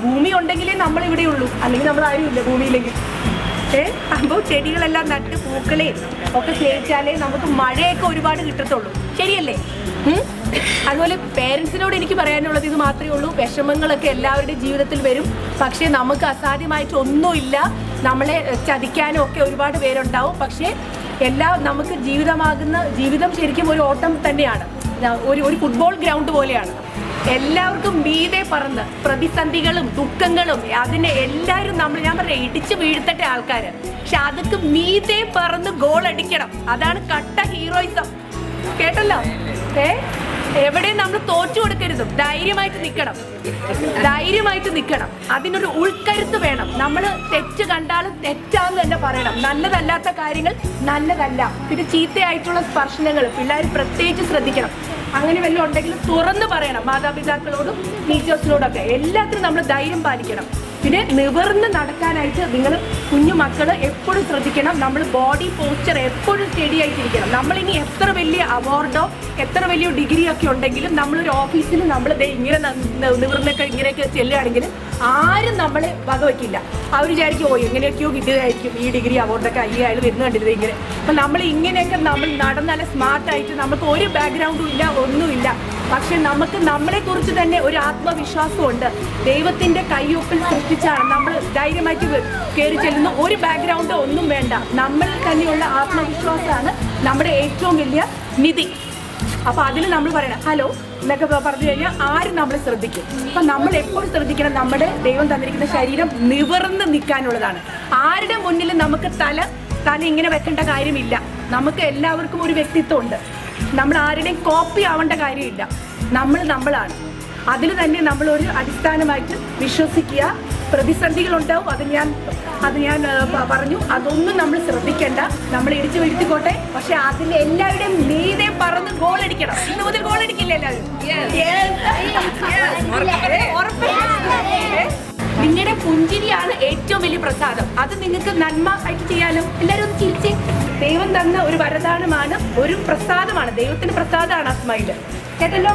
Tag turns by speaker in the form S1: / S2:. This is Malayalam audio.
S1: ഭൂമി ഉണ്ടെങ്കിലേ നമ്മൾ ഇവിടെ ഉള്ളൂ, അല്ലെങ്കിൽ നമ്മൾ ആരും ഇല്ല ഭൂമിയിലേക്ക്. അപ്പോൾ ചെടികളെല്ലാം നട്ട് പൂക്കളെയും ഒക്കെ സ്നേഹിച്ചാലേ നമുക്ക് മഴയൊക്കെ ഒരുപാട് കിട്ടത്തുള്ളൂ. ശരിയല്ലേ? അതുപോലെ പേരൻസിനോട് എനിക്ക് പറയാനുള്ളത് ഇത് മാത്രമേ ഉള്ളൂ. വിഷമങ്ങളൊക്കെ എല്ലാവരുടെയും ജീവിതത്തിൽ വരും. പക്ഷേ നമുക്ക് അസാധ്യമായിട്ടൊന്നുമില്ല. നമ്മളെ ചതിക്കാനും ഒക്കെ ഒരുപാട് പേരുണ്ടാവും. പക്ഷേ നമുക്ക് ജീവിതം ശരിക്കും ഒരു ഓട്ടം തന്നെയാണ്, ഒരു ഫുട്ബോൾ ഗ്രൗണ്ട് പോലെയാണ്. എല്ലാവർക്കും മീതെ പറന്ന് പ്രതിസന്ധികളും ദുഃഖങ്ങളും അതിനെ എല്ലാവരും ഞാൻ പറഞ്ഞ ഇടിച്ചു വീഴ്ത്തട്ടെ ആൾക്കാർ. പക്ഷെ അതൊക്കെ മീതെ പറന്ന് ഗോൾ അടിക്കണം. അതാണ് കട്ട ഹീറോയിസം. കേട്ടല്ലോ? എവിടെയും നമ്മൾ തോറ്റു കൊടുക്കരുതും. ധൈര്യമായിട്ട് നിൽക്കണം. അതിനൊരു ഉൾക്കരുത്ത് വേണം. നമ്മൾ തെറ്റ് കണ്ടാലും തെറ്റാന്ന് തന്നെ പറയണം. നല്ലതല്ലാത്ത കാര്യങ്ങൾ നല്ലതല്ല. പിന്നെ ചീത്തയായിട്ടുള്ള സ്പർശനങ്ങൾ പിള്ളേർ പ്രത്യേകിച്ച് ശ്രദ്ധിക്കണം. അങ്ങനെ വല്ലതും ഉണ്ടെങ്കിൽ തുറന്ന് പറയണം. മാതാപിതാക്കളോടും ടീച്ചേഴ്സിനോടൊക്കെ എല്ലാത്തിനും നമ്മൾ ധൈര്യം പാലിക്കണം. പിന്നെ നിവർന്ന് നടക്കാനായിട്ട് നിങ്ങൾ കുഞ്ഞു മക്കൾ എപ്പോഴും ശ്രദ്ധിക്കണം. നമ്മൾ ബോഡി പോസ്ചർ എപ്പോഴും സ്റ്റഡി ആയിട്ടിരിക്കണം. നമ്മളിനി എത്ര വലിയ അവാർഡോ എത്ര വലിയ ഡിഗ്രി ഒക്കെ ഉണ്ടെങ്കിലും നമ്മളൊരു ഓഫീസിൽ നമ്മൾ ഇങ്ങനെ ഇങ്ങനെയൊക്കെ ചെല്ലുകയാണെങ്കിൽ ആരും നമ്മളെ വകവയ്ക്കില്ല. അവർ വിചാരിക്കും എങ്ങനെയൊക്കെയോ കിട്ടുകയായിരിക്കും ഈ ഡിഗ്രി അവാർഡൊക്കെ അയ്യായാൽ വരുന്ന കണ്ടിരുന്നത് ഇങ്ങനെ. അപ്പം നമ്മൾ ഇങ്ങനെയൊക്കെ നടന്നാലും സ്മാർട്ടായിട്ട് നമുക്ക് ഒരു ബാക്ക്ഗ്രൗണ്ടും ഇല്ല, ഒന്നുമില്ല. പക്ഷെ നമുക്ക് നമ്മളെക്കുറിച്ച് തന്നെ ഒരു ആത്മവിശ്വാസമുണ്ട്. ദൈവത്തിൻ്റെ കയ്യൊപ്പിൽ സൃഷ്ടിച്ചാണ് നമ്മൾ ധൈര്യമായിട്ട് കയറി ചെല്ലുന്ന. ഒരു ബാക്ക്ഗ്രൗണ്ടോ ഒന്നും വേണ്ട. നമ്മളിൽ തന്നെയുള്ള ആത്മവിശ്വാസമാണ് നമ്മുടെ ഏറ്റവും വലിയ നിധി. അപ്പോൾ അതിൽ നമ്മൾ പറയണം ഹലോ എന്നൊക്കെ പറഞ്ഞു കഴിഞ്ഞാൽ ആരും നമ്മളെ ശ്രദ്ധിക്കും. അപ്പം നമ്മൾ എപ്പോഴും ശ്രദ്ധിക്കണം. നമ്മുടെ ദൈവം തന്നിരിക്കുന്ന ശരീരം നിവർന്ന് നിൽക്കാനുള്ളതാണ്. ആരുടെ മുന്നിൽ നമുക്ക് തല ഇങ്ങനെ വെക്കേണ്ട കാര്യമില്ല. നമുക്ക് എല്ലാവർക്കും ഒരു വ്യക്തിത്വമുണ്ട്. നമ്മൾ ആരുടെയും കോപ്പി ആവേണ്ട കാര്യമില്ല. നമ്മളാണ്. അതിൽ തന്നെ നമ്മളൊരു അടിസ്ഥാനമായിട്ട് വിശ്വസിക്കുക. പ്രതിസന്ധികളുണ്ടാവും, അത് ഞാൻ പറഞ്ഞു. അതൊന്നും നമ്മൾ ശ്രദ്ധിക്കേണ്ട. നമ്മൾ ഇടിച്ചു വീഴ്ത്തിക്കോട്ടെ. പക്ഷെ അതിൽ എല്ലാവരുടെയും മീതെ പറന്ന് ഗോൾ അടിക്കണം. ഇന്ന് മുതൽ ഗോൾ അടിക്കില്ല എല്ലാവരും. നിങ്ങളുടെ പുഞ്ചിരിയാണ് ഏറ്റവും വലിയ പ്രസാദം. അത് നിങ്ങൾക്ക് നന്മ ആയിട്ട് ചെയ്യാനും എല്ലാവരും ഒന്ന് ചിരിച്ചേ. ദൈവം തന്ന ഒരു വരദാനമാണ്, ഒരു പ്രസാദമാണ്. ദൈവത്തിന്റെ പ്രസാദമാണ് ആ സ്മൈല്. കേട്ടല്ലോ?